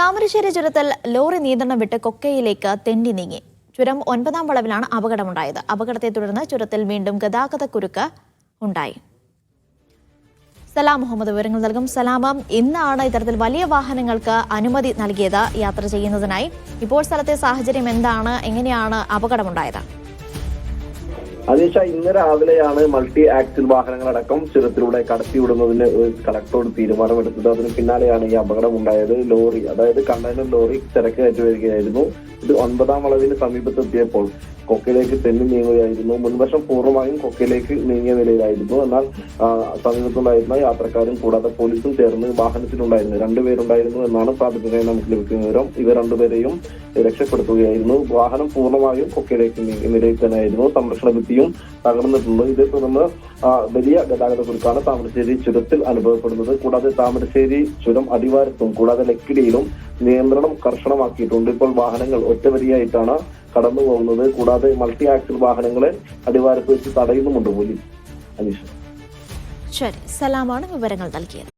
താമരശ്ശേരി ചുരത്തിൽ ലോറി നിയന്ത്രണം വിട്ട് കൊക്കയിലേക്ക് തെന്നി നീങ്ങി. ചുരം 9-ാം വളവിലാണ് അപകടമുണ്ടായത്. അപകടത്തെ തുടർന്ന് ചുരത്തിൽ വീണ്ടും ഗതാഗതക്കുരുക്ക് ഉണ്ടായി. സലാം മുഹമ്മദ് വിവരങ്ങൾ നൽകും. സലാമം, ഇന്നാണ് ഇത്തരത്തിൽ വലിയ വാഹനങ്ങൾക്ക് അനുമതി നൽകിയത് യാത്ര ചെയ്യുന്നതിനായി. ഇപ്പോൾ സ്ഥലത്തെ സാഹചര്യം എന്താണ്? എങ്ങനെയാണ് അപകടമുണ്ടായത്? അനീഷ, ഇന്ന് രാവിലെയാണ് മൾട്ടി ആക്സിൽ വാഹനങ്ങളടക്കം ചുരത്തിലൂടെ കടത്തിവിടുന്നതിന് കളക്ടറോട് തീരുമാനമെടുത്തത്. അതിന് പിന്നാലെയാണ് ഈ അപകടം ഉണ്ടായത്. ലോറി, അതായത് കണ്ടെയ്നർ ലോറി ചരക്ക് കയറ്റി വരികയായിരുന്നു. ഇത് 9-ാം വളവിന് സമീപത്തെത്തിയപ്പോൾ കൊക്കയിലേക്ക് തെന്നി നീങ്ങുകയായിരുന്നു. മുൻവശം പൂർണ്ണമായും കൊക്കയിലേക്ക് നീങ്ങിയ നിലയിലായിരുന്നു. എന്നാൽ സമീപത്തുണ്ടായിരുന്ന യാത്രക്കാരും കൂടാതെ പോലീസും ചേർന്ന് വാഹനത്തിലുണ്ടായിരുന്നു. 2 പേരുണ്ടായിരുന്നു എന്നാണ് പ്രാഥമികമായി നമുക്ക് ലഭിക്കുന്ന വിവരം. ഇവർ 2 പേരെയും രക്ഷപ്പെടുത്തുകയായിരുന്നു. വാഹനം പൂർണ്ണമായും കൊക്കയിലേക്ക് നീങ്ങിയ നിലയിൽ തന്നെയായിരുന്നു. സംരക്ഷണ ഭിത്തിയും തകർന്നിട്ടുണ്ട്. ഇതേ തുടർന്ന് വലിയ ഗതാഗത കുരുക്കാണ് താമരശ്ശേരി ചുരത്തിൽ അനുഭവപ്പെടുന്നത്. കൂടാതെ താമരശ്ശേരി ചുരം അടിവാരത്തും കൂടാതെ ലക്കിടിയിലും നിയന്ത്രണം കർശനമാക്കിയിട്ടുണ്ട്. ഇപ്പോൾ വാഹനങ്ങൾ ഒറ്റവരിയായിട്ടാണ് കടന്നു പോകുന്നത്. കൂടാതെ മൾട്ടി ആക്സിൽ വാഹനങ്ങളെ അടിവാരത്ത് വെച്ച് തടയുന്നുമുണ്ട് പോലീസ്. അനീഷ, ശരി, സലാമാണ് വിവരങ്ങൾ നൽകിയത്.